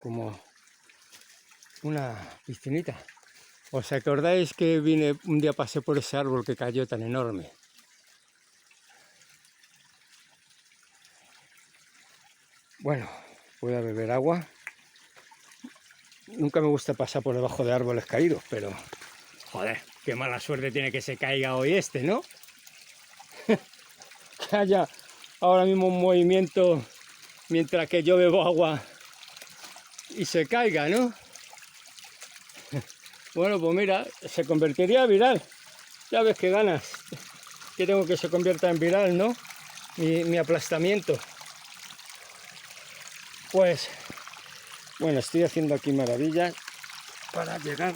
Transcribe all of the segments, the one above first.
como una piscinita. ¿Os acordáis que un día pasé por ese árbol que cayó tan enorme? Bueno, voy a beber agua. Nunca me gusta pasar por debajo de árboles caídos, pero joder, qué mala suerte tiene que se caiga hoy este, ¿no? Que haya ahora mismo un movimiento mientras que yo bebo agua y se caiga, ¿no? Bueno, pues mira, se convertiría en viral. Ya ves qué ganas que tengo que se convierta en viral, ¿no? Mi aplastamiento. Pues, bueno, estoy haciendo aquí maravillas para llegar.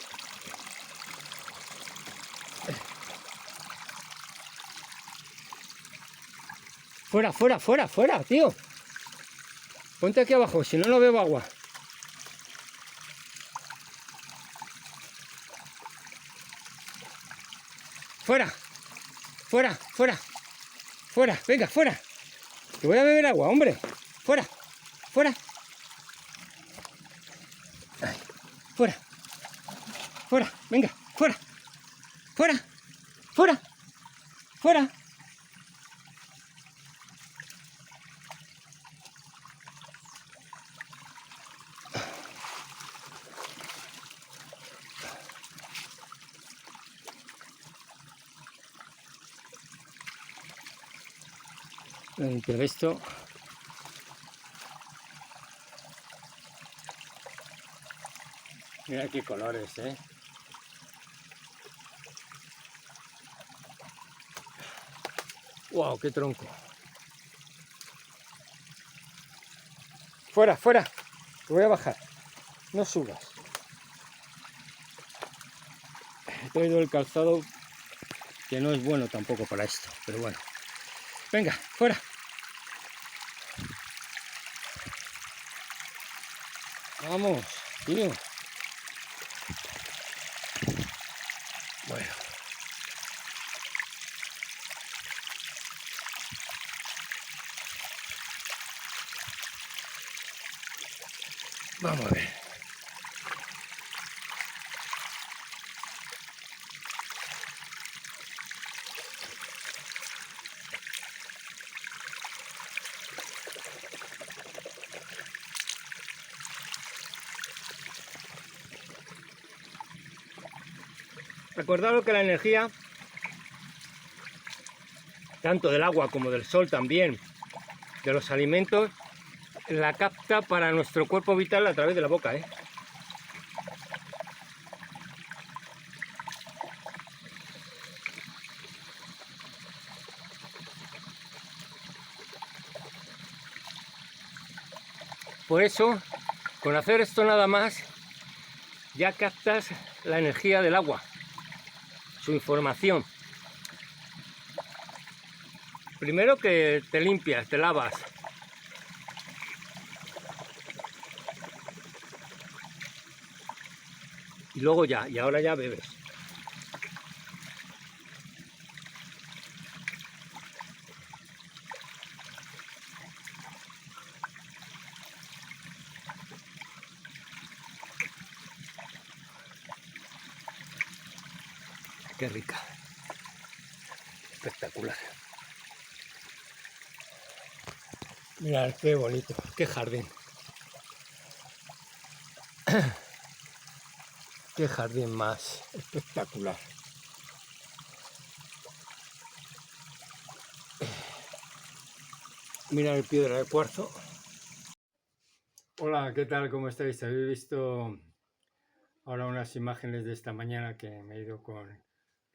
Fuera, fuera, fuera, fuera, tío. Ponte aquí abajo, si no, no bebo agua. Fuera, fuera, fuera, fuera, venga, fuera. Que voy a beber agua, hombre. Fuera, fuera. Ay, fuera, fuera, venga, fuera, fuera, fuera, fuera. Limpiar esto. Mira qué colores, ¿eh? ¡Wow! ¡Qué tronco! Fuera, fuera. Te voy a bajar. No subas. He traído el calzado que no es bueno tampoco para esto, pero bueno. Venga, fuera. Vamos, tío. Bueno. Vamos a ver. Recordaros que la energía, tanto del agua como del sol también, de los alimentos, la capta para nuestro cuerpo vital a través de la boca, ¿eh? Por eso, con hacer esto nada más, ya captas la energía del agua, su información. Primero que te limpias, te lavas. Y luego ya, y ahora ya bebes. Qué rica. Espectacular. Mirad qué bonito, qué jardín. Qué jardín más espectacular. Mira el piedra de cuarzo. Hola, ¿qué tal? ¿Cómo estáis? ¿Habéis visto ahora unas imágenes de esta mañana que me he ido con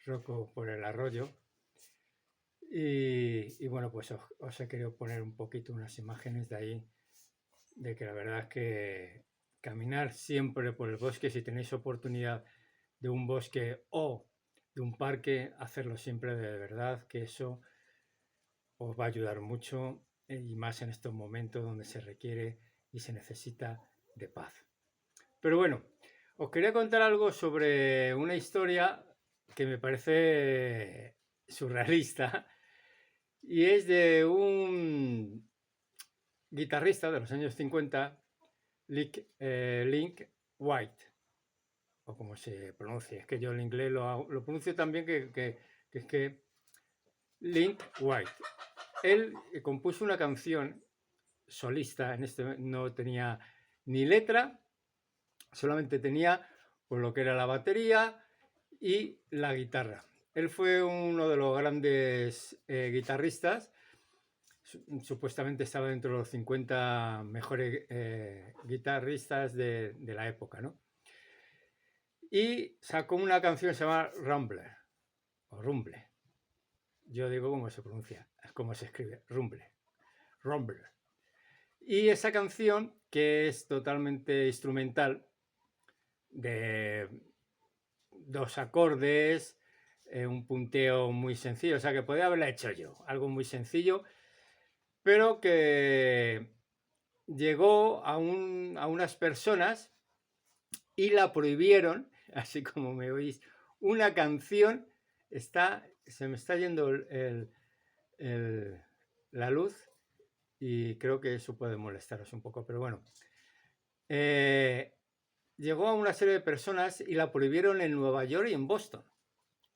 Rocco por el arroyo? Y bueno, pues os he querido poner un poquito unas imágenes de ahí, de que la verdad es que caminar siempre por el bosque, si tenéis oportunidad de un bosque o de un parque, hacerlo siempre de verdad, que eso os va a ayudar mucho y más en estos momentos donde se requiere y se necesita de paz. Pero bueno, os quería contar algo sobre una historia que me parece surrealista y es de un guitarrista de los años 50 Link White, o como se pronuncia. Es que yo en inglés lo pronuncio tan bien que es que Link White. Él compuso una canción solista, no tenía ni letra, solamente tenía pues, lo que era la batería y la guitarra. Él fue uno de los grandes guitarristas, supuestamente estaba dentro de los 50 mejores guitarristas de la época, ¿no? Y sacó una canción que se llama Rumbler, o Rumble. Yo digo cómo se pronuncia, cómo se escribe, Rumble. Y esa canción, que es totalmente instrumental, de 2 acordes, un punteo muy sencillo, o sea que podía haberla hecho yo, algo muy sencillo, pero que llegó a unas personas y la prohibieron, así como me oís, una canción, se me está yendo la luz y creo que eso puede molestaros un poco, pero bueno. Llegó a una serie de personas y la prohibieron en Nueva York y en Boston.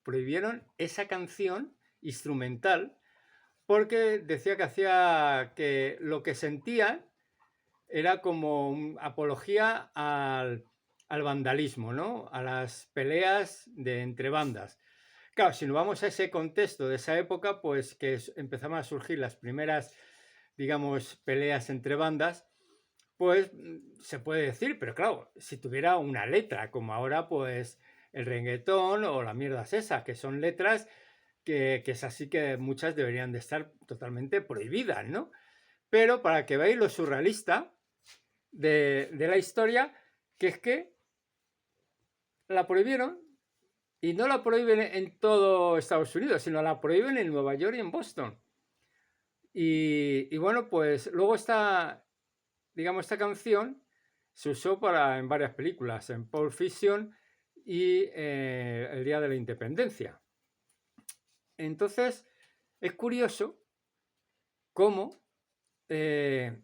Prohibieron esa canción instrumental porque decía que lo que sentían era como apología al vandalismo, ¿no? A las peleas entre bandas. Claro, si nos vamos a ese contexto de esa época, pues que empezaban a surgir las primeras, digamos, peleas entre bandas, pues se puede decir, pero claro, si tuviera una letra, como ahora, pues el reggaetón o la mierda es esa, que son letras que es así que muchas deberían de estar totalmente prohibidas, ¿no? Pero para que veáis lo surrealista de la historia, que es que la prohibieron y no la prohíben en todo Estados Unidos, sino la prohíben en Nueva York y en Boston. Y bueno, pues luego digamos, esta canción se usó en varias películas, en Pulp Fiction y El Día de la Independencia. Entonces, es curioso cómo se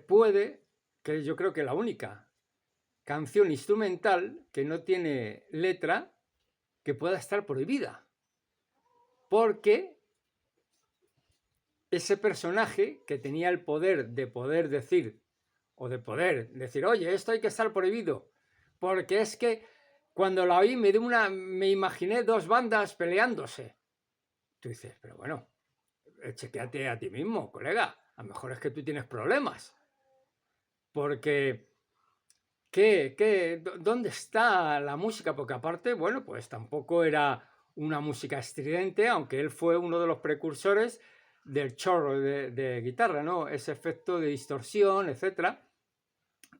puede, que yo creo que la única canción instrumental que no tiene letra que pueda estar prohibida. Porque ese personaje que tenía el poder de poder decir, oye, esto hay que estar prohibido, porque es que cuando la oí me imaginé 2 bandas peleándose. Tú dices, pero bueno, chequéate a ti mismo, colega, a lo mejor es que tú tienes problemas. Porque, ¿dónde está la música? Porque aparte, bueno, pues tampoco era una música estridente, aunque él fue uno de los precursores del chorro de guitarra, ¿no? Ese efecto de distorsión, etcétera.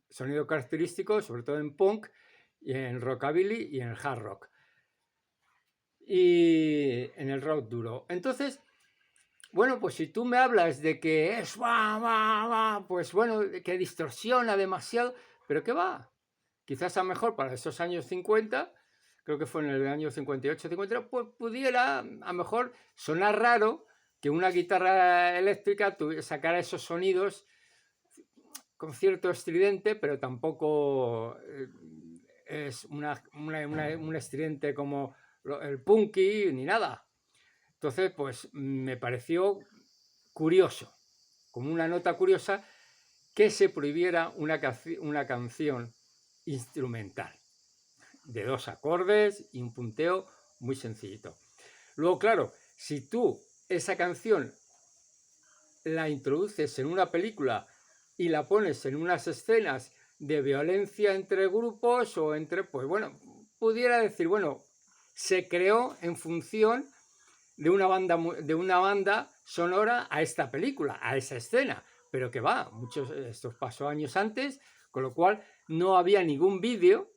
Sonido característico, sobre todo en punk, y en rockabilly y en el hard rock. Y en el rock duro. Entonces, bueno, pues si tú me hablas de que es pues bueno, que distorsiona demasiado, pero ¿qué va? Quizás a lo mejor para esos años 50, creo que fue en el año 58, 50, pues pudiera a lo mejor sonar raro que una guitarra eléctrica sacara esos sonidos con cierto estridente, pero tampoco es un estridente como el punky ni nada. Entonces, pues me pareció curioso, como una nota curiosa, que se prohibiera una canción instrumental de 2 acordes y un punteo muy sencillito. Luego, claro, si tú esa canción la introduces en una película y la pones en unas escenas de violencia entre grupos o entre, pues bueno, pudiera decir, bueno, se creó en función de una banda sonora a esta película, a esa escena, pero que va, esto pasó años antes, con lo cual no había ningún vídeo,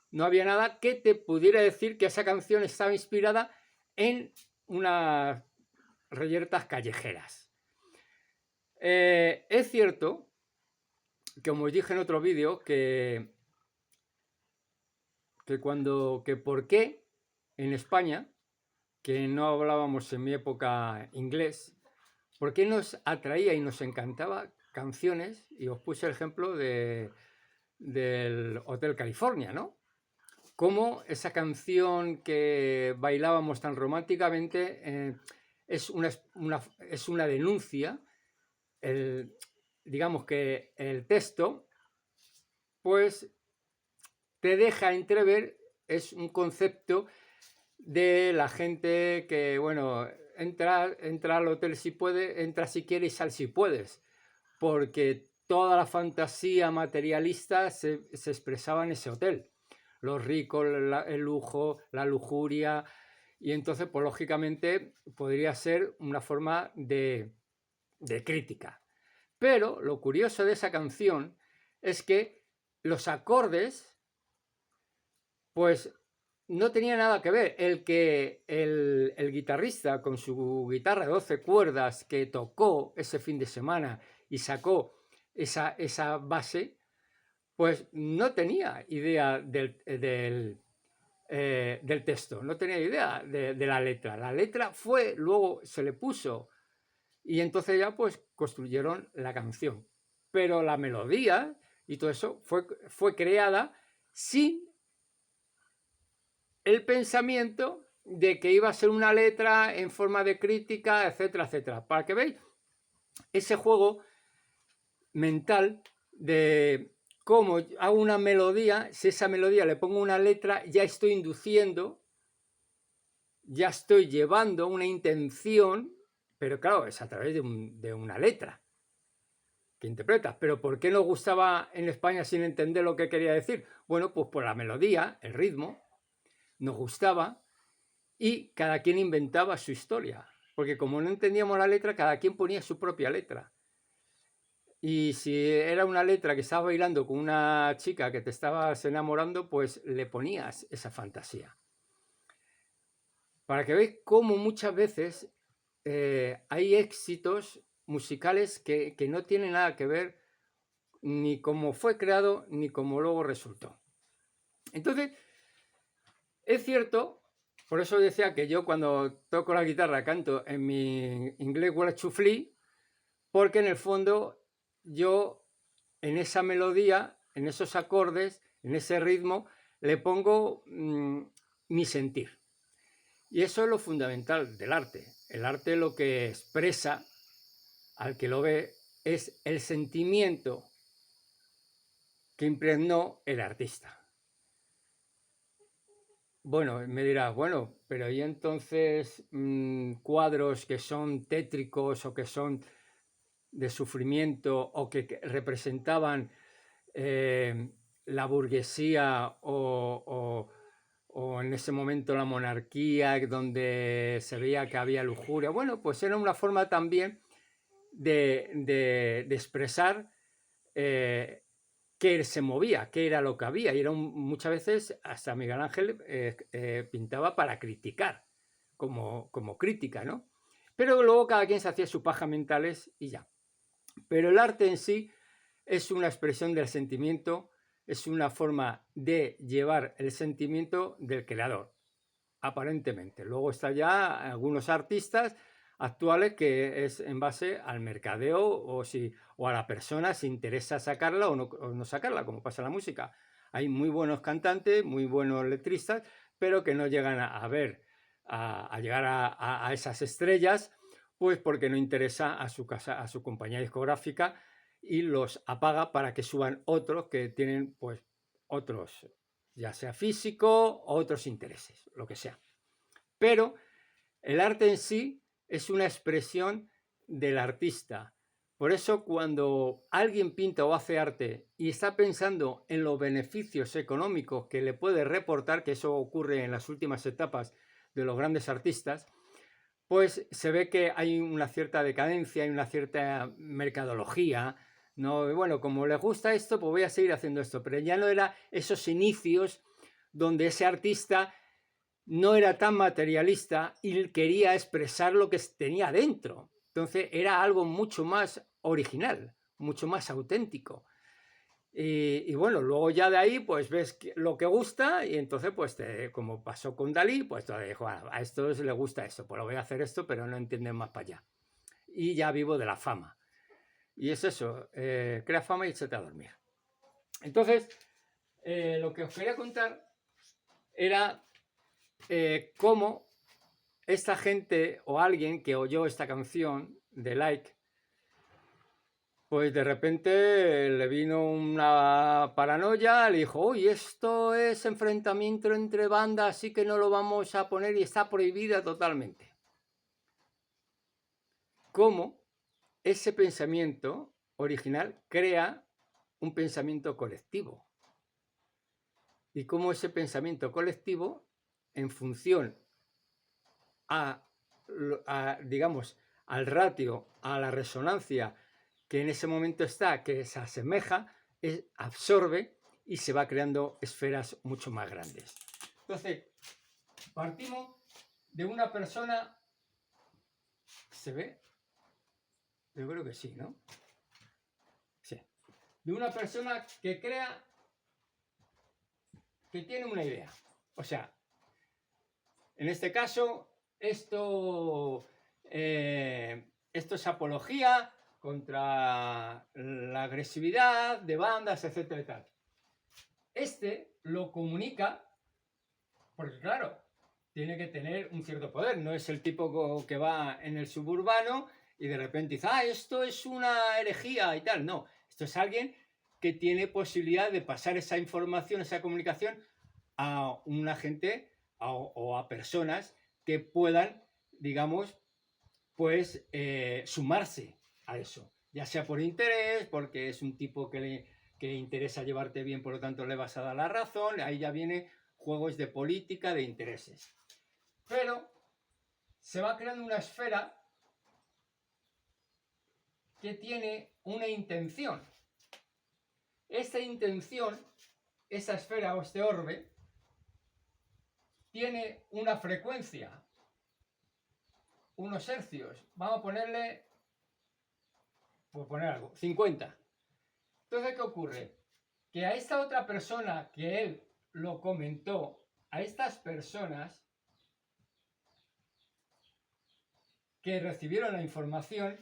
no había nada que te pudiera decir que esa canción estaba inspirada en unas reyertas callejeras. Es cierto, como os dije en otro vídeo, que por qué en España, que no hablábamos en mi época inglés, por qué nos atraía y nos encantaba canciones y os puse el ejemplo del Hotel California, ¿no? Cómo esa canción que bailábamos tan románticamente es una denuncia. Digamos que el texto, pues, te deja entrever, es un concepto de la gente que, bueno, entra al hotel si puede, entra si quieres y sal si puedes, porque toda la fantasía materialista se expresaba en ese hotel. Los ricos, el lujo, la lujuria, y entonces, pues lógicamente, podría ser una forma de crítica. Pero lo curioso de esa canción es que los acordes, pues no tenía nada que ver. El guitarrista con su guitarra de 12 cuerdas que tocó ese fin de semana y sacó esa base, pues no tenía idea del texto, no tenía idea de la letra. La letra luego se le puso y entonces ya pues construyeron la canción. Pero la melodía y todo eso fue creada sin el pensamiento de que iba a ser una letra en forma de crítica, etcétera, etcétera. Para que veáis ese juego mental de cómo hago una melodía, si esa melodía le pongo una letra, ya estoy induciendo, ya estoy llevando una intención, pero claro, es a través de una letra que interpretas. Pero ¿por qué nos gustaba en España sin entender lo que quería decir? Bueno, pues por la melodía, el ritmo, nos gustaba y cada quien inventaba su historia. Porque como no entendíamos la letra, cada quien ponía su propia letra. Y si era una letra que estabas bailando con una chica que te estabas enamorando, pues le ponías esa fantasía. Para que veáis cómo muchas veces hay éxitos musicales que no tienen nada que ver ni cómo fue creado ni cómo luego resultó. Entonces, es cierto, por eso decía que yo cuando toco la guitarra canto en mi inglés Where to Flee, porque en el fondo yo en esa melodía, en esos acordes, en ese ritmo, le pongo mi sentir. Y eso es lo fundamental del arte. El arte lo que expresa al que lo ve es el sentimiento que impregnó el artista. Bueno, me dirás, bueno, pero ¿y entonces cuadros que son tétricos o que son de sufrimiento o que representaban la burguesía o en ese momento la monarquía, donde se veía que había lujuria? Bueno, pues era una forma también de expresar que se movía, qué era lo que había. Y muchas veces hasta Miguel Ángel pintaba para criticar, como crítica, ¿no? Pero luego cada quien se hacía sus pajas mentales y ya. Pero el arte en sí es una expresión del sentimiento, es una forma de llevar el sentimiento del creador, aparentemente. Luego está ya algunos artistas actuales que es en base al mercadeo o a la persona si interesa sacarla o no sacarla, como pasa en la música. Hay muy buenos cantantes, muy buenos letristas, pero que no llegan a llegar a esas estrellas, pues porque no interesa a su compañía discográfica y los apaga para que suban otros que tienen pues otros, ya sea físico o otros intereses, lo que sea. Pero el arte en sí es una expresión del artista. Por eso cuando alguien pinta o hace arte y está pensando en los beneficios económicos que le puede reportar, que eso ocurre en las últimas etapas de los grandes artistas, pues se ve que hay una cierta decadencia, hay una cierta mercadología, ¿no? Bueno, como les gusta esto, pues voy a seguir haciendo esto. Pero ya no era esos inicios donde ese artista no era tan materialista y quería expresar lo que tenía dentro. Entonces era algo mucho más original, mucho más auténtico. Y bueno, luego ya de ahí pues ves lo que gusta y entonces pues como pasó con Dalí, pues te dijo, a estos les gusta esto, pues lo voy a hacer esto, pero no entienden más para allá. Y ya vivo de la fama. y es eso, crea fama y échate a dormir. Entonces, lo que os quería contar era cómo esta gente o alguien que oyó esta canción de Like, pues de repente le vino una paranoia, le dijo, uy, esto es enfrentamiento entre bandas, así que no lo vamos a poner y está prohibida totalmente. Cómo ese pensamiento original crea un pensamiento colectivo. Y cómo ese pensamiento colectivo, en función digamos, al ratio, a la resonancia que en ese momento está, que se asemeja, absorbe y se va creando esferas mucho más grandes. Entonces, partimos de una persona, ¿se ve? Yo creo que sí, ¿no? Sí. De una persona que crea, que tiene una idea. O sea, en este caso, esto es apología contra la agresividad de bandas, etcétera y tal. Este lo comunica porque, claro, tiene que tener un cierto poder. No es el tipo que va en el suburbano y de repente dice, esto es una herejía y tal. No, esto es alguien que tiene posibilidad de pasar esa información, esa comunicación a una gente o a personas que puedan, digamos, pues sumarse a eso, ya sea por interés, porque es un tipo que le interesa llevarte bien, por lo tanto le vas a dar la razón. Ahí ya viene juegos de política, de intereses. Pero se va creando una esfera que tiene una intención. Esta intención, esa esfera o este orbe, tiene una frecuencia, unos hercios. Vamos a ponerle, por poner algo, 50. Entonces, ¿qué ocurre? Que a esta otra persona que él lo comentó, a estas personas que recibieron la información,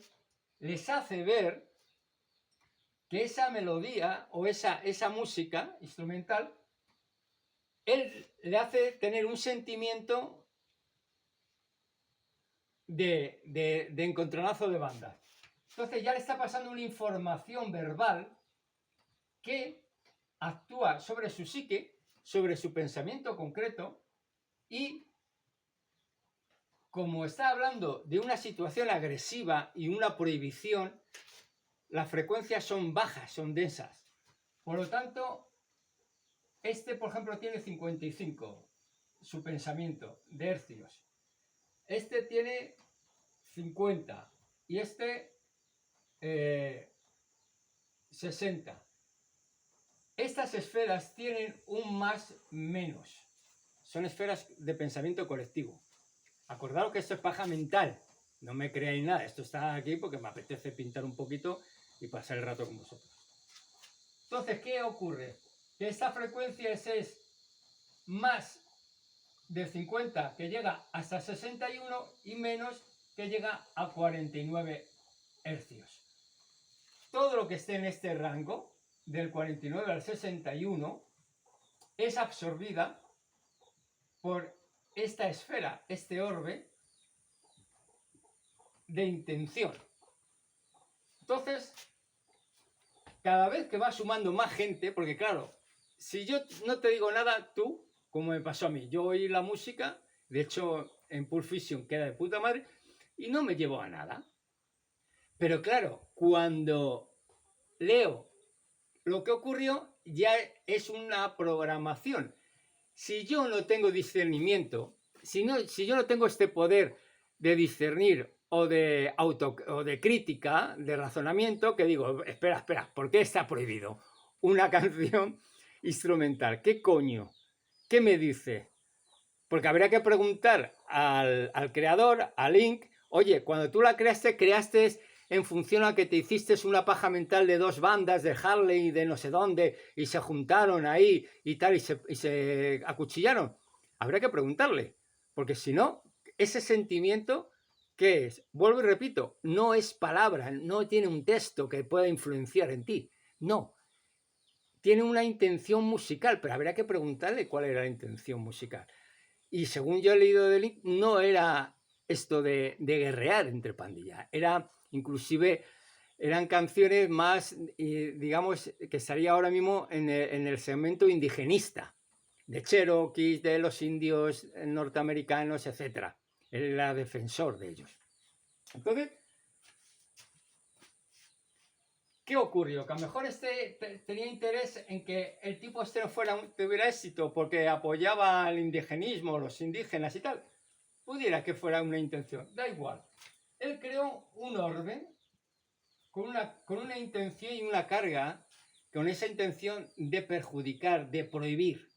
les hace ver que esa melodía o esa música instrumental, él le hace tener un sentimiento de encontronazo de banda. Entonces ya le está pasando una información verbal que actúa sobre su psique, sobre su pensamiento concreto, y como está hablando de una situación agresiva y una prohibición, las frecuencias son bajas, son densas. Por lo tanto, este, por ejemplo, tiene 55, su pensamiento, de hercios. Este tiene 50 y este 60. Estas esferas tienen un más menos. Son esferas de pensamiento colectivo. Acordaos que esto es paja mental. No me creáis nada. Esto está aquí porque me apetece pintar un poquito y pasar el rato con vosotros. Entonces, ¿qué ocurre? Que esta frecuencia es más de 50, que llega hasta 61, y menos, que llega a 49 hercios. Todo lo que esté en este rango, del 49 al 61, es absorbida por esta esfera, este orbe de intención. Entonces, cada vez que va sumando más gente, porque claro, si yo no te digo nada, tú, como me pasó a mí, yo oí la música, de hecho en Pulp Fiction queda de puta madre, y no me llevó a nada. Pero claro, cuando leo lo que ocurrió, ya es una programación. Si yo no tengo discernimiento, si yo no tengo este poder de discernir o de crítica, de razonamiento, que digo, espera, ¿por qué está prohibido una canción instrumental? ¿Qué coño? ¿Qué me dice? Porque habría que preguntar al creador, a Link, oye, cuando tú la creaste en función a que te hiciste una paja mental de dos bandas, de Harley y de no sé dónde, y se juntaron ahí y tal, y se acuchillaron. Habría que preguntarle, porque si no, ese sentimiento ¿Qué es? Vuelvo y repito, no es palabra, no tiene un texto que pueda influenciar en ti. No. Tiene una intención musical, pero habría que preguntarle cuál era la intención musical. Y según yo he leído de Link, no era esto de guerrear entre pandillas. Era, inclusive, eran canciones más, digamos, que estaría ahora mismo en el segmento indigenista, de Cherokees, de los indios norteamericanos, etc. Él era defensor de ellos. Entonces, ¿qué ocurrió? Que a lo mejor tenía interés en que el tipo este no tuviera éxito porque apoyaba al indigenismo, los indígenas y tal. Pudiera que fuera una intención, da igual. Él creó un orbe con una intención y una carga, con esa intención de perjudicar, de prohibir.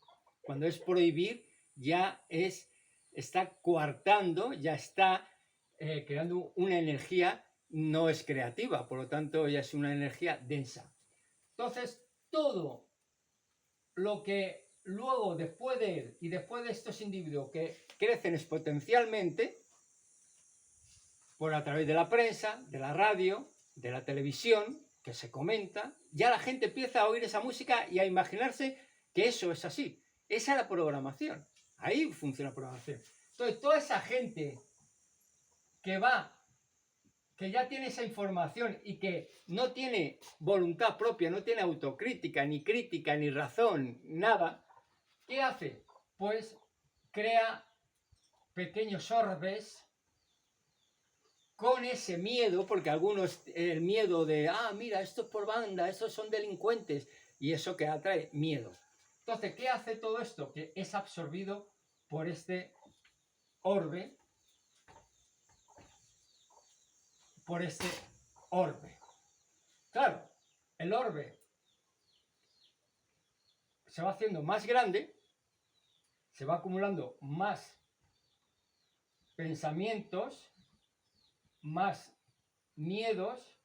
Cuando es prohibir, ya está coartando, ya está creando una energía, no es creativa, por lo tanto ya es una energía densa. Entonces, todo lo que luego, después de él y después de estos individuos que crecen exponencialmente, por a través de la prensa, de la radio, de la televisión, que se comenta, ya la gente empieza a oír esa música y a imaginarse que eso es así. Esa es la programación. Ahí funciona la programación. Entonces, toda esa gente que ya tiene esa información y que no tiene voluntad propia, no tiene autocrítica, ni razón, nada, ¿qué hace? Pues crea pequeños orbes con ese miedo, porque algunos, el miedo de, mira, esto es por banda, estos son delincuentes, y eso que atrae miedo. Entonces, ¿qué hace todo esto? Que es absorbido por este orbe, Claro, el orbe se va haciendo más grande, se va acumulando más pensamientos, más miedos,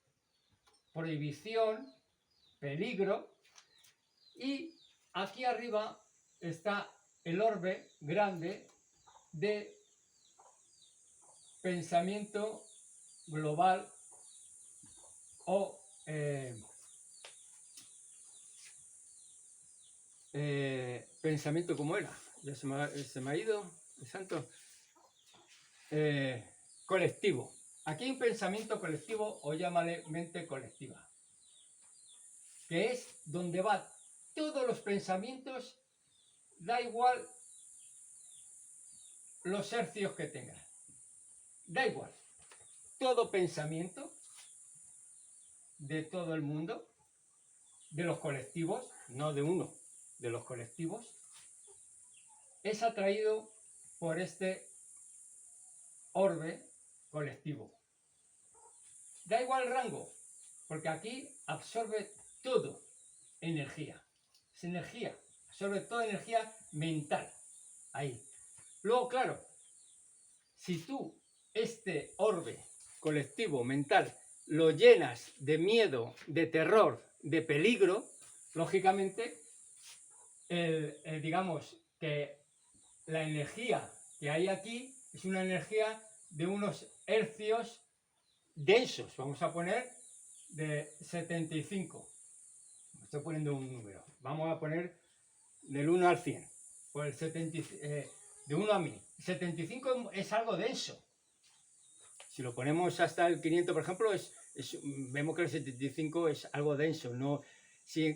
prohibición, peligro, y aquí arriba está el orbe grande de pensamiento global o pensamiento, ¿cómo era? Ya se me ha ido, el santo. Colectivo. Aquí hay un pensamiento colectivo, o llámale mente colectiva, que es donde van todos los pensamientos, da igual los hercios que tengan, da igual. Todo pensamiento de todo el mundo, de los colectivos, no de uno, de los colectivos, es atraído por este orbe colectivo. Da igual el rango, porque aquí absorbe todo energía. Es energía, absorbe toda energía mental. Ahí. Luego, claro, si tú este orbe colectivo mental lo llenas de miedo, de terror, de peligro, lógicamente, digamos que la energía que hay aquí es una energía de unos hercios densos. Vamos a poner de 75. Estoy poniendo un número. Vamos a poner del 1 al 100. Pues 70, de 1 a 1000. 75 es algo denso. Si lo ponemos hasta el 500, por ejemplo, vemos que el 75 es algo denso. No, si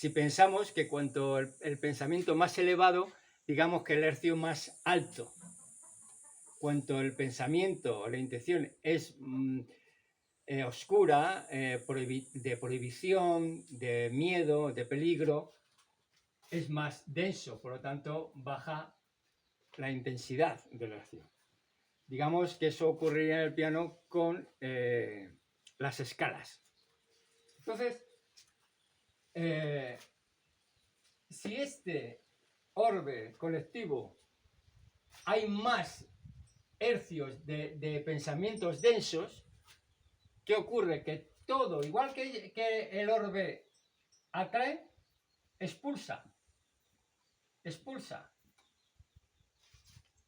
pensamos que cuanto el pensamiento más elevado, digamos que el hercio más alto. Cuanto el pensamiento o la intención es oscura, de prohibición, de miedo, de peligro, es más denso, por lo tanto baja la intensidad de la oración. Digamos que eso ocurriría en el piano con las escalas. Entonces, si este orbe colectivo hay más hercios de pensamientos densos, ¿qué ocurre? Que todo, igual que el orbe atrae, expulsa.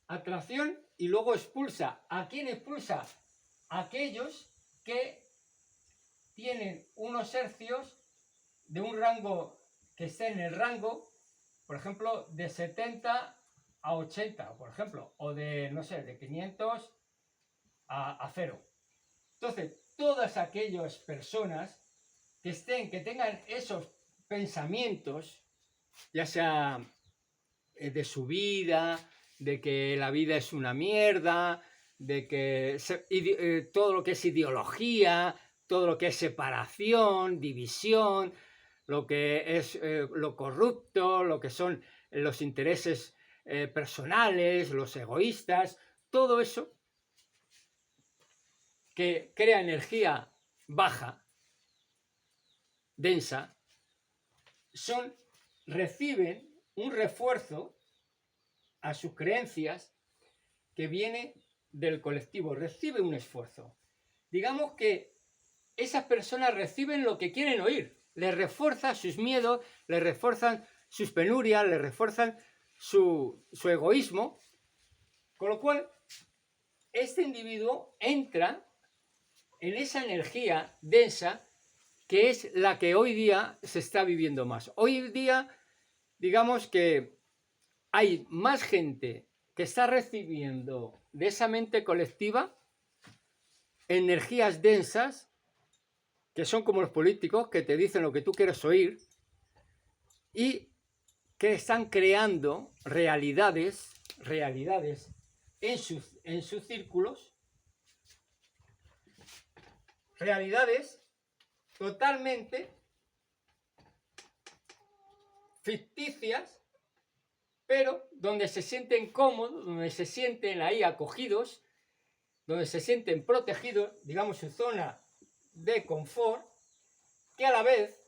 atracción y luego expulsa. ¿A quién expulsa? A aquellos que tienen unos hercios de un rango que esté en el rango, por ejemplo, de 70 a 80, por ejemplo, o de, no sé, de 500 a 0. Entonces, todas aquellas personas que tengan esos pensamientos, ya sea de su vida, de que la vida es una mierda, de que todo lo que es ideología, todo lo que es separación, división, lo que es lo corrupto, lo que son los intereses personales, los egoístas, todo eso que crea energía baja, densa, reciben un refuerzo a sus creencias que viene del colectivo, recibe un esfuerzo. Digamos que esas personas reciben lo que quieren oír, les refuerza sus miedos, les refuerzan sus penurias, les refuerzan su egoísmo, con lo cual este individuo entra en esa energía densa que es la que hoy día se está viviendo más. Hoy día, digamos que hay más gente que está recibiendo de esa mente colectiva energías densas, que son como los políticos, que te dicen lo que tú quieres oír, y que están creando realidades en sus círculos, realidades totalmente ficticias, pero donde se sienten cómodos, donde se sienten ahí acogidos, donde se sienten protegidos, digamos su zona de confort, que a la vez,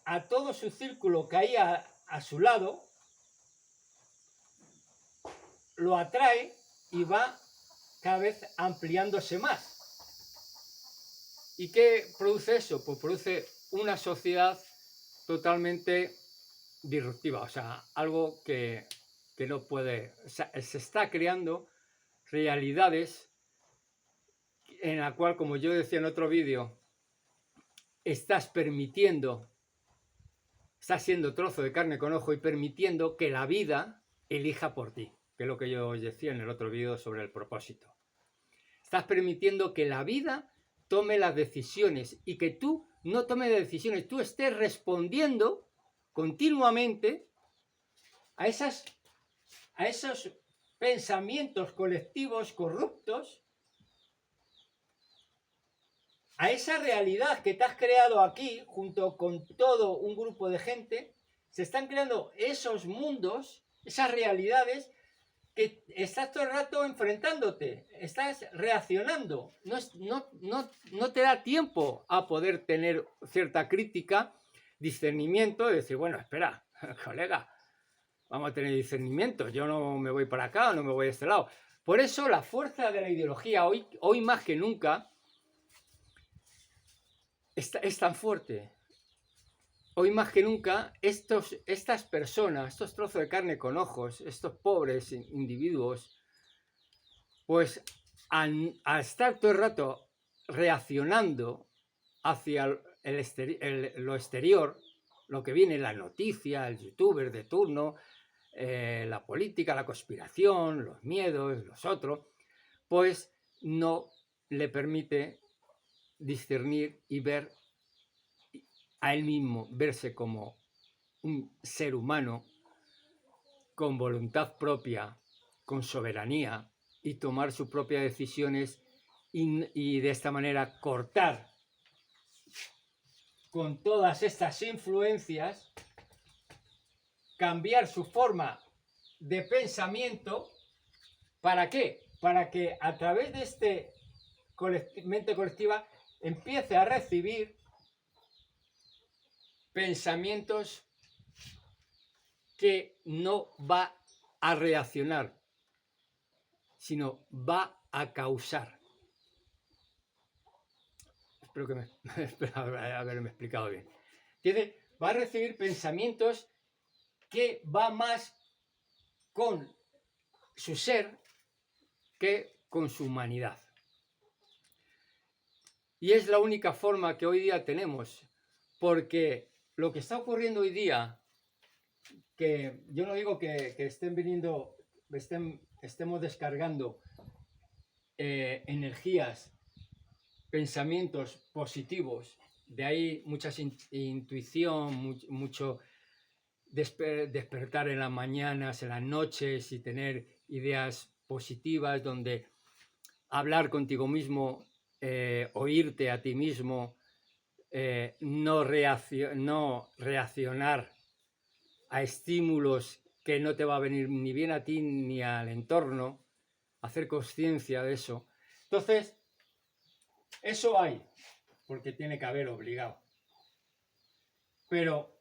a todo su círculo que hay a su lado, lo atrae y va cada vez ampliándose más. ¿Y qué produce eso? Pues produce una sociedad totalmente disruptiva, o sea, algo que no puede, o sea, se está creando realidades en la cual, como yo decía en otro vídeo, estás siendo trozo de carne con ojo y permitiendo que la vida elija por ti, que es lo que yo os decía en el otro vídeo sobre el propósito. Estás permitiendo que la vida tome las decisiones y que tú no tomes decisiones, tú estés respondiendo continuamente a esos pensamientos colectivos corruptos, a esa realidad que te has creado aquí junto con todo un grupo de gente. Se están creando esos mundos, esas realidades que estás todo el rato enfrentándote, estás reaccionando, no te da tiempo a poder tener cierta crítica, discernimiento, de decir, bueno, espera, colega, vamos a tener discernimiento, yo no me voy para acá, no me voy a este lado. Por eso la fuerza de la ideología hoy más que nunca es tan fuerte. Hoy más que nunca, estas personas, estos trozos de carne con ojos, estos pobres individuos, pues al estar todo el rato reaccionando hacia lo exterior, lo que viene en la noticia, el youtuber de turno, la política, la conspiración, los miedos, los otros, pues no le permite discernir y ver a él mismo, verse como un ser humano con voluntad propia, con soberanía y tomar sus propias decisiones y de esta manera cortar con todas estas influencias, cambiar su forma de pensamiento. ¿Para qué? Para que a través de este mente colectiva empiece a recibir pensamientos que no va a reaccionar, sino va a causar. Espero haberme explicado bien. Va a recibir pensamientos que va más con su ser que con su humanidad. Y es la única forma que hoy día tenemos, porque lo que está ocurriendo hoy día, que yo no digo que estén viniendo, estemos descargando energías, pensamientos positivos, de ahí mucha intuición, mucho despertar en las mañanas, en las noches y tener ideas positivas donde hablar contigo mismo, oírte a ti mismo, no reaccionar a estímulos que no te va a venir ni bien a ti ni al entorno, hacer conciencia de eso. Entonces, eso hay, porque tiene que haber obligado. Pero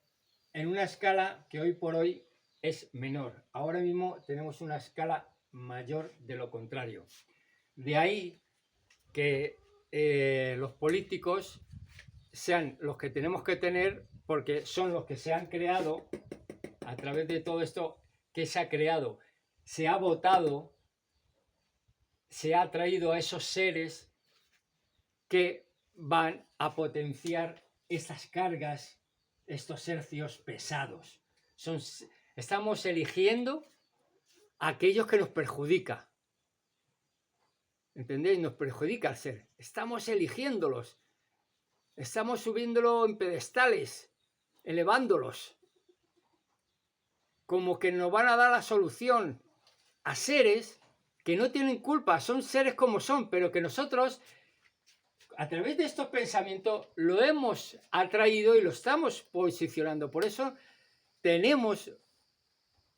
en una escala que hoy por hoy es menor. Ahora mismo tenemos una escala mayor de lo contrario. De ahí que los políticos sean los que tenemos que tener, porque son los que se han creado a través de todo esto que se ha creado. Se ha votado, se ha traído a esos seres que van a potenciar estas cargas, estos hercios pesados. Estamos eligiendo a aquellos que nos perjudican. ¿Entendéis? Nos perjudica el ser. Estamos eligiéndolos. Estamos subiéndolo en pedestales, elevándolos. Como que nos van a dar la solución a seres que no tienen culpa, son seres como son, pero que nosotros, a través de estos pensamientos, lo hemos atraído y lo estamos posicionando. Por eso tenemos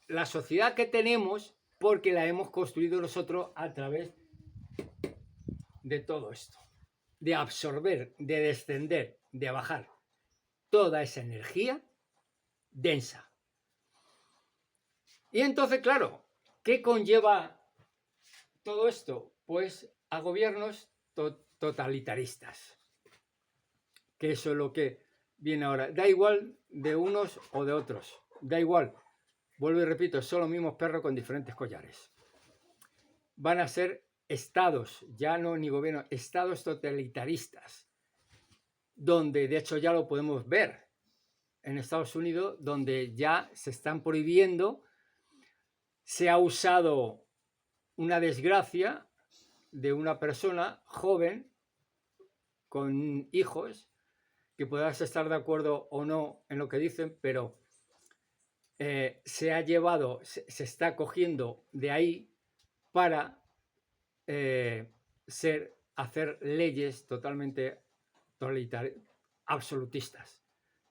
la sociedad que tenemos, porque la hemos construido nosotros a través de todo esto. De absorber, de descender, de bajar toda esa energía densa. Y entonces, claro, ¿qué conlleva todo esto? Pues a gobiernos totalitaristas. Que eso es lo que viene ahora. Da igual de unos o de otros. Da igual. Vuelvo y repito, son los mismos perros con diferentes collares. Van a ser estados, ya no ni gobiernos, estados totalitaristas. Donde, de hecho, ya lo podemos ver en Estados Unidos, donde ya se están prohibiendo. Se ha usado una desgracia de una persona joven con hijos, que podrás estar de acuerdo o no en lo que dicen, pero se ha llevado, se está cogiendo de ahí para hacer leyes totalmente absolutistas.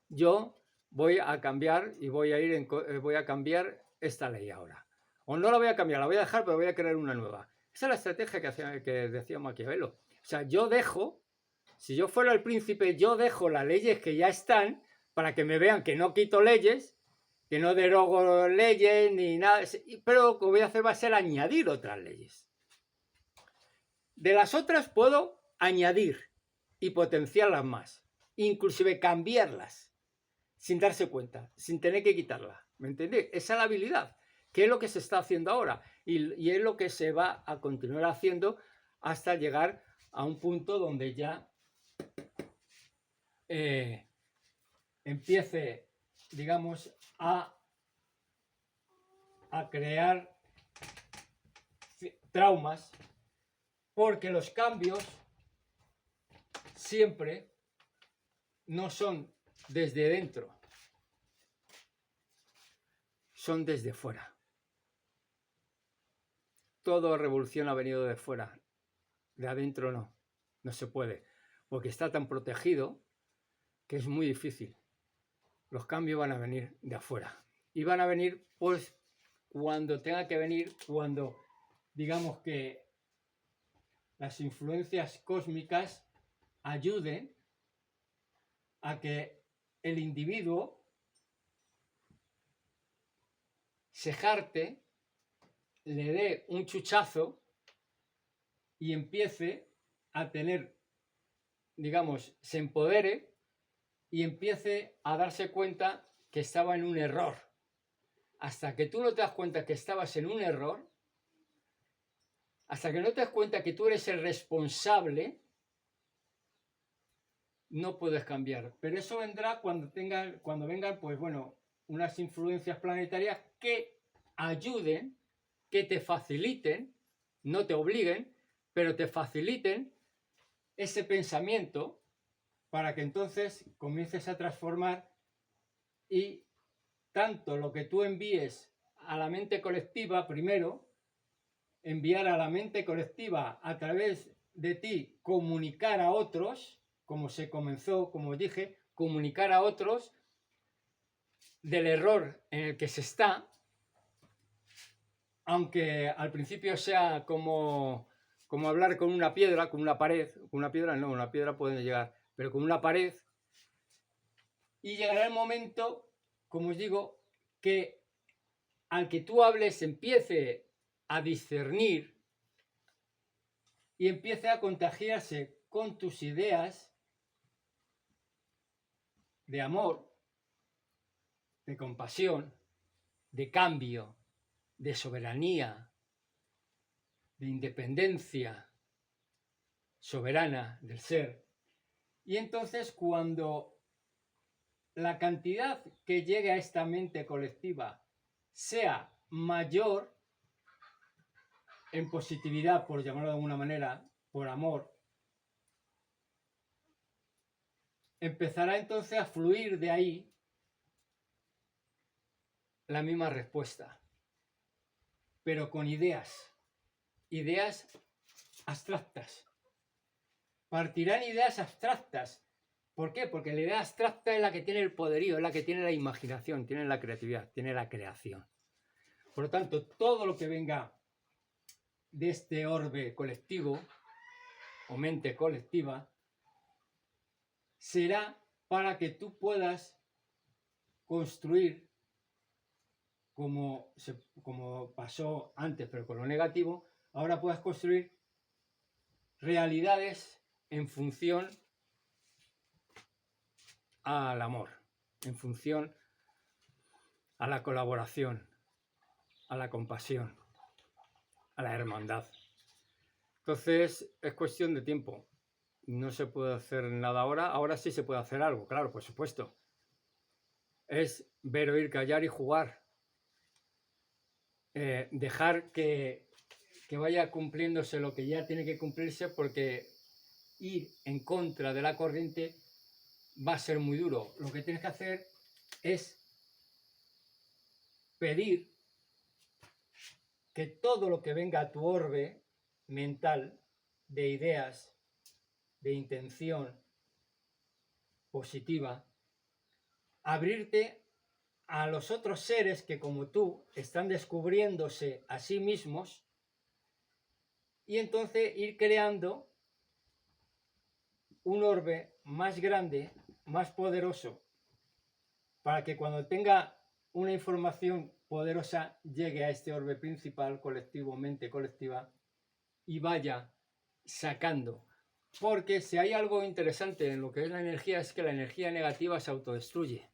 Yo voy a cambiar y voy a cambiar esta ley ahora. O no la voy a cambiar, la voy a dejar, pero voy a crear una nueva. Esa es la estrategia que decía Maquiavelo. O sea, yo dejo, si yo fuera el príncipe, yo dejo las leyes que ya están para que me vean que no quito leyes, que no derogo leyes ni nada, pero lo que voy a hacer va a ser añadir otras leyes. De las otras puedo añadir y potenciarlas más, inclusive cambiarlas, sin darse cuenta, sin tener que quitarlas. ¿Me entendéis? Esa es la habilidad, que es lo que se está haciendo ahora y es lo que se va a continuar haciendo hasta llegar a un punto donde ya empiece, digamos, a crear traumas, porque los cambios siempre no son desde dentro, son desde fuera. Toda revolución ha venido de fuera, de adentro no se puede, porque está tan protegido que es muy difícil. Los cambios van a venir de afuera y van a venir pues cuando tenga que venir, cuando digamos que las influencias cósmicas ayuden a que el individuo se jarte, le dé un chuchazo y empiece a tener, digamos, se empodere y empiece a darse cuenta que estaba en un error. Hasta que tú no te das cuenta que estabas en un error, hasta que no te das cuenta que tú eres el responsable, no puedes cambiar. Pero eso vendrá cuando vengan, pues bueno, unas influencias planetarias que ayuden, que te faciliten, no te obliguen, pero te faciliten ese pensamiento para que entonces comiences a transformar y tanto lo que tú envíes a la mente colectiva primero, enviar a la mente colectiva a través de ti, comunicar a otros, como se comenzó, como dije, comunicar a otros del error en el que se está, aunque al principio sea como hablar con una piedra, con una pared, con una piedra no, una piedra puede llegar, pero con una pared, y llegará el momento, como os digo, que al que tú hables empiece a discernir y empiece a contagiarse con tus ideas de amor, de compasión, de cambio, de soberanía, de independencia soberana del ser. Y entonces cuando la cantidad que llegue a esta mente colectiva sea mayor en positividad, por llamarlo de alguna manera, por amor, empezará entonces a fluir de ahí la misma respuesta, pero con ideas abstractas. Partirán ideas abstractas. ¿Por qué? Porque la idea abstracta es la que tiene el poderío, es la que tiene la imaginación, tiene la creatividad, tiene la creación. Por lo tanto, todo lo que venga de este orbe colectivo o mente colectiva será para que tú puedas construir, como pasó antes, pero con lo negativo, ahora puedas construir realidades en función al amor, en función a la colaboración, a la compasión, a la hermandad. Entonces es cuestión de tiempo. No se puede hacer nada ahora. Ahora sí se puede hacer algo, claro, por supuesto. Es ver, oír, callar y jugar. Dejar que vaya cumpliéndose lo que ya tiene que cumplirse, porque ir en contra de la corriente va a ser muy duro. Lo que tienes que hacer es pedir que todo lo que venga a tu orbe mental de ideas, de intención positiva, abrirte a los otros seres que como tú están descubriéndose a sí mismos, y entonces ir creando un orbe más grande, más poderoso, para que cuando tenga una información poderosa llegue a este orbe principal, colectivo, mente colectiva, y vaya sacando. Porque si hay algo interesante en lo que es la energía, es que la energía negativa se autodestruye.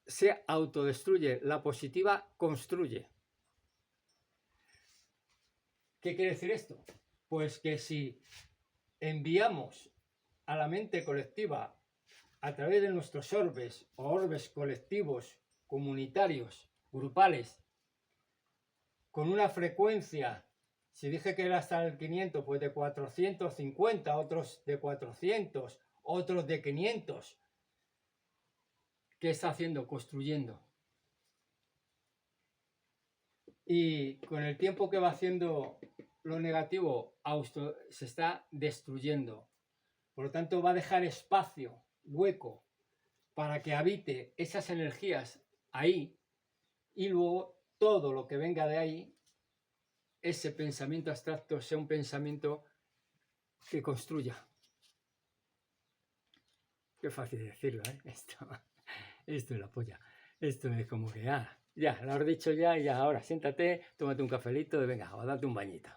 Se autodestruye, la positiva construye. ¿Qué quiere decir esto? Pues que si enviamos a la mente colectiva a través de nuestros orbes o orbes colectivos, comunitarios, grupales, con una frecuencia, si dije que era hasta el 500, pues de 450, otros de 400, otros de 500, ¿qué está haciendo? Construyendo. Y con el tiempo que va haciendo lo negativo, se está destruyendo. Por lo tanto, va a dejar espacio, hueco, para que habite esas energías ahí, y luego todo lo que venga de ahí, ese pensamiento abstracto, sea un pensamiento que construya. Qué fácil decirlo, ¿eh? Esto es la polla. Esto es como que, ya, lo has dicho ya, y ya, ahora siéntate, tómate un cafelito y venga, o date un bañito.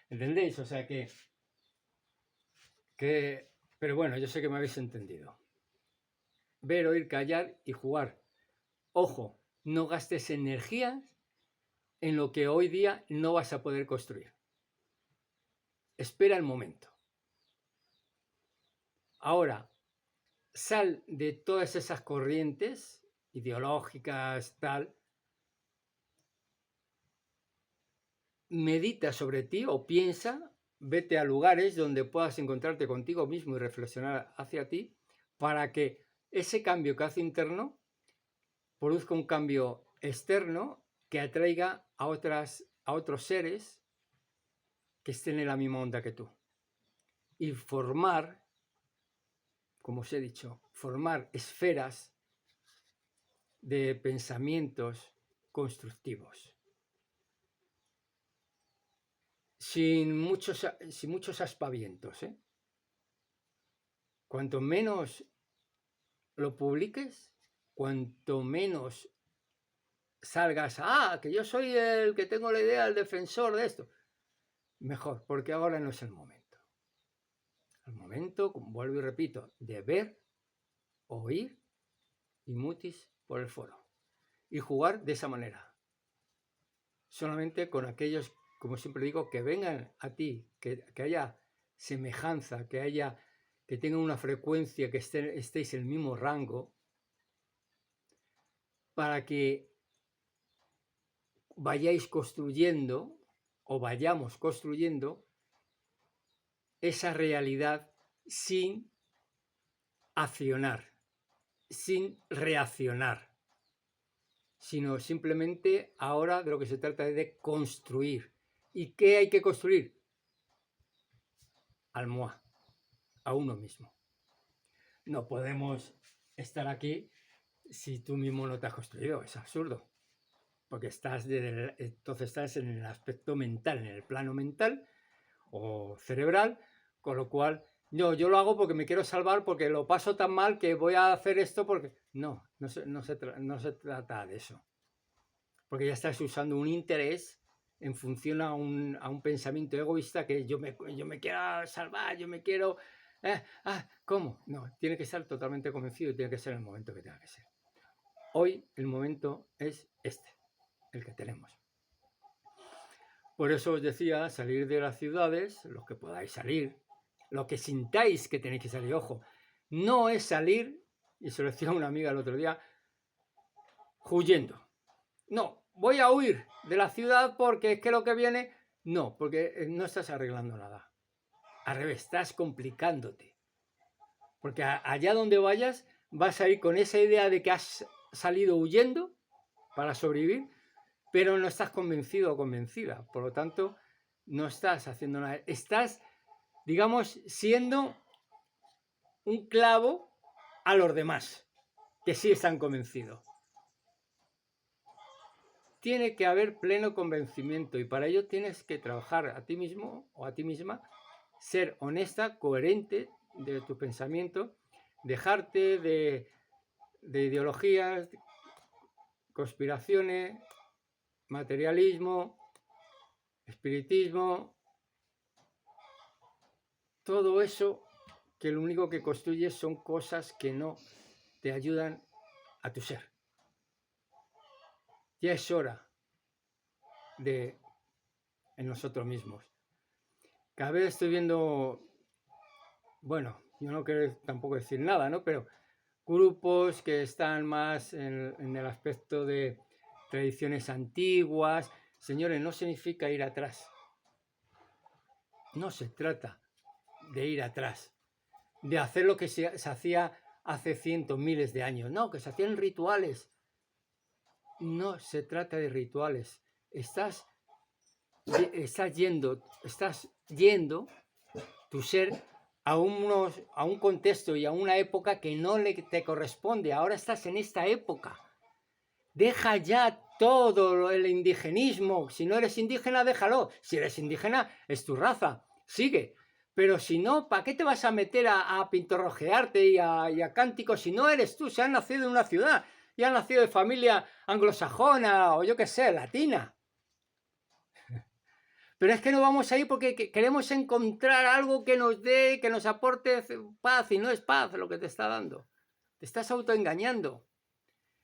¿Entendéis? O sea que... Pero bueno, yo sé que me habéis entendido. Ver, oír, callar y jugar. Ojo, no gastes energías en lo que hoy día no vas a poder construir. Espera el momento. Ahora, sal de todas esas corrientes ideológicas, tal. Medita sobre ti o piensa, vete a lugares donde puedas encontrarte contigo mismo y reflexionar hacia ti para que ese cambio que hace interno produzca un cambio externo que atraiga a otros seres que estén en la misma onda que tú. Y formar, como os he dicho, formar esferas de pensamientos constructivos. Sin muchos aspavientos, ¿eh? Cuanto menos lo publiques, cuanto menos salgas, que yo soy el que tengo la idea, el defensor de esto, mejor, porque ahora no es el momento. El momento, como vuelvo y repito, de ver, oír y mutis por el foro. Y jugar de esa manera. Solamente con aquellos, como siempre digo, que vengan a ti, que haya semejanza, que tengan una frecuencia, que estéis en el mismo rango, para que vayáis construyendo o vayamos construyendo esa realidad sin accionar, sin reaccionar, sino simplemente ahora de lo que se trata es de construir. ¿Y qué hay que construir? Al moi, a uno mismo. No podemos estar aquí si tú mismo no te has construido, es absurdo. Porque entonces estás en el aspecto mental, en el plano mental o cerebral, con lo cual yo lo hago porque me quiero salvar, porque lo paso tan mal que voy a hacer esto porque... No se trata de eso. Porque ya estás usando un interés en función a un pensamiento egoísta que yo me quiero salvar, yo me quiero... ¿Cómo? No, tiene que estar totalmente convencido y tiene que ser el momento que tenga que ser. Hoy el momento es el que tenemos. Por eso os decía, salir de las ciudades, los que podáis salir, lo que sintáis que tenéis que salir, ojo, no es salir, y se lo decía a una amiga el otro día, huyendo. No, voy a huir de la ciudad porque es que lo que viene, no, porque no estás arreglando nada. Al revés, estás complicándote. Porque allá donde vayas, vas a ir con esa idea de que has salido huyendo para sobrevivir, pero no estás convencido o convencida. Por lo tanto, no estás haciendo nada. Estás, digamos, siendo un clavo a los demás, que sí están convencidos. Tiene que haber pleno convencimiento y para ello tienes que trabajar a ti mismo o a ti misma, ser honesta, coherente de tu pensamiento, dejarte de ideologías, conspiraciones, materialismo, espiritismo, todo eso que lo único que construye son cosas que no te ayudan a tu ser. Ya es hora en nosotros mismos. Cada vez estoy viendo, bueno, yo no quiero tampoco decir nada, ¿no? Pero grupos que están más en el aspecto de tradiciones antiguas. Señores, no significa ir atrás. No se trata de ir atrás, de hacer lo que se hacía hace cientos, miles de años. No, que se hacían rituales. No se trata de rituales. Estás yendo tu ser a un contexto y a una época que no te corresponde. Ahora estás en esta época. Deja ya todo el indigenismo. Si no eres indígena, déjalo. Si eres indígena, es tu raza. Sigue. Pero si no, ¿para qué te vas a meter a pintorrojearte y a cánticos si no eres tú? Si has nacido en una ciudad y has nacido de familia anglosajona o yo qué sé, latina. Pero es que no vamos a ir porque queremos encontrar algo que nos dé, que nos aporte paz, y no es paz lo que te está dando. Te estás autoengañando.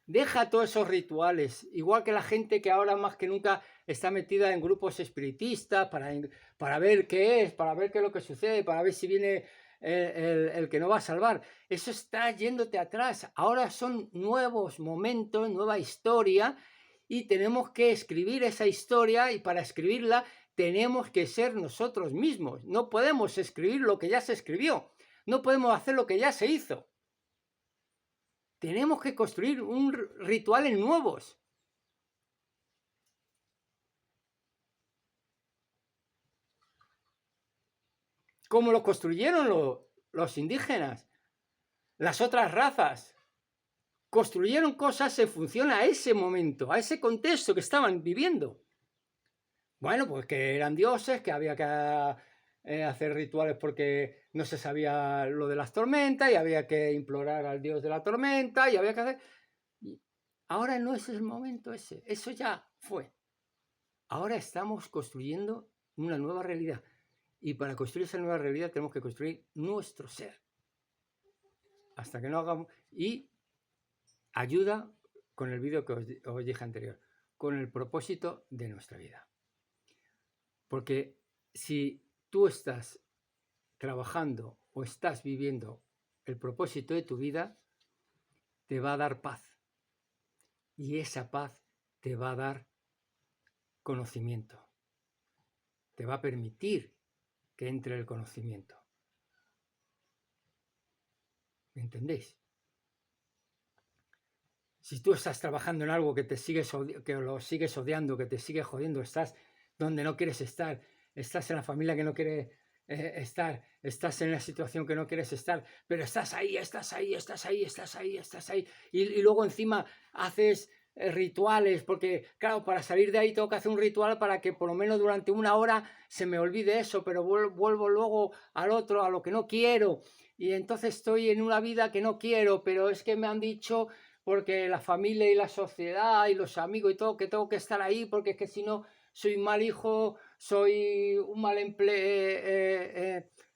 Deja todos esos rituales, igual que la gente que ahora más que nunca está metida en grupos espiritistas para ver qué es, para ver qué es lo que sucede, para ver si viene el que no va a salvar. Eso está yéndote atrás. Ahora son nuevos momentos, nueva historia, y tenemos que escribir esa historia, y para escribirla tenemos que ser nosotros mismos. No podemos escribir lo que ya se escribió, no podemos hacer lo que ya se hizo. Tenemos que construir un rituales nuevos. Como lo construyeron los indígenas, las otras razas. Construyeron cosas en función a ese momento, a ese contexto que estaban viviendo. Bueno, pues que eran dioses, que había que hacer rituales porque no se sabía lo de las tormentas y había que implorar al dios de la tormenta y había que hacer... Ahora no es el momento ese, eso ya fue. Ahora estamos construyendo una nueva realidad. Y para construir esa nueva realidad tenemos que construir nuestro ser. Hasta que no hagamos... Y ayuda con el vídeo que os dije anterior, con el propósito de nuestra vida. Porque si tú estás trabajando o estás viviendo el propósito de tu vida, te va a dar paz. Y esa paz te va a dar conocimiento. Te va a permitir que entre el conocimiento. ¿Me entendéis? Si tú estás trabajando en algo que lo sigues odiando, que te sigue jodiendo, estás donde no quieres estar, estás en la familia que no quiere estar, estás en la situación que no quieres estar, pero estás ahí, y luego encima haces rituales, porque claro, para salir de ahí tengo que hacer un ritual para que por lo menos durante una hora se me olvide eso, pero vuelvo luego al otro, a lo que no quiero, y entonces estoy en una vida que no quiero, pero es que me han dicho... porque la familia y la sociedad y los amigos y todo, que tengo que estar ahí, porque es que si no soy un mal hijo, soy un mal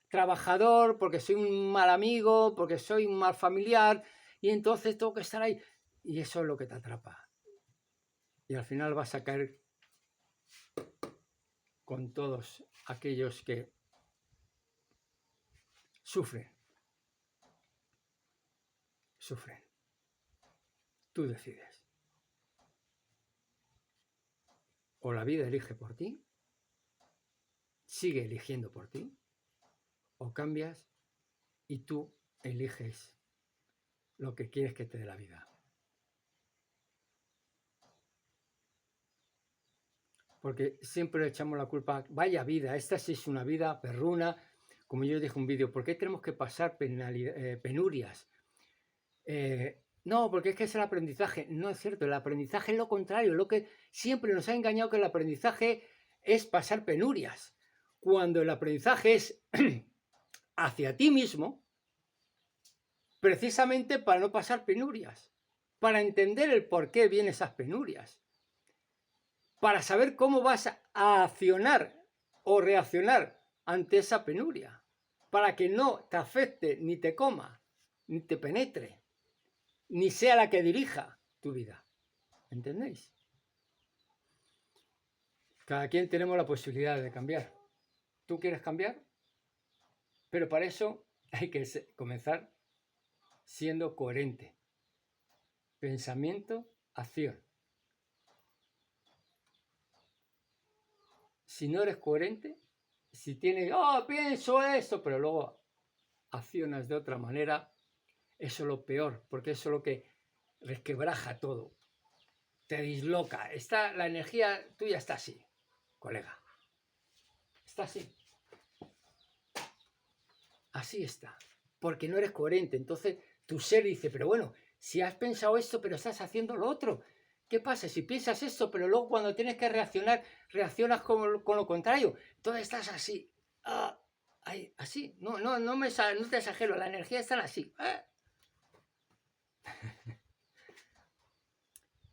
trabajador, porque soy un mal amigo, porque soy un mal familiar, y entonces tengo que estar ahí. Y eso es lo que te atrapa. Y al final vas a caer con todos aquellos que sufren. Tú decides. O la vida elige por ti, sigue eligiendo por ti, o cambias y tú eliges lo que quieres que te dé la vida. Porque siempre le echamos la culpa, vaya vida, esta sí es una vida perruna, como yo dije en un vídeo, ¿por qué tenemos que pasar penurias? No, porque es que es el aprendizaje. No es cierto, el aprendizaje es lo contrario, lo que siempre nos ha engañado, que el aprendizaje es pasar penurias, cuando el aprendizaje es hacia ti mismo, precisamente para no pasar penurias, para entender el por qué vienen esas penurias, para saber cómo vas a accionar o reaccionar ante esa penuria, para que no te afecte, ni te coma, ni te penetre, ni sea la que dirija tu vida. ¿Entendéis? Cada quien tenemos la posibilidad de cambiar. ¿Tú quieres cambiar? Pero para eso hay que comenzar siendo coherente. Pensamiento, acción. Si no eres coherente, si tienes, pienso esto, pero luego accionas de otra manera, eso es lo peor, porque eso es lo que resquebraja todo. Te disloca. La energía tuya está así, colega. Está así. Así está. Porque no eres coherente. Entonces tu ser dice, pero bueno, si has pensado esto, pero estás haciendo lo otro. ¿Qué pasa? Si piensas esto, pero luego cuando tienes que reaccionar, reaccionas con lo contrario. Entonces estás así. Así. No te exagero. La energía está así.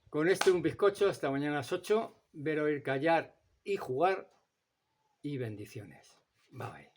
Con un bizcocho, hasta mañana a las 8. Ver, oír, callar y jugar. Y bendiciones. Bye.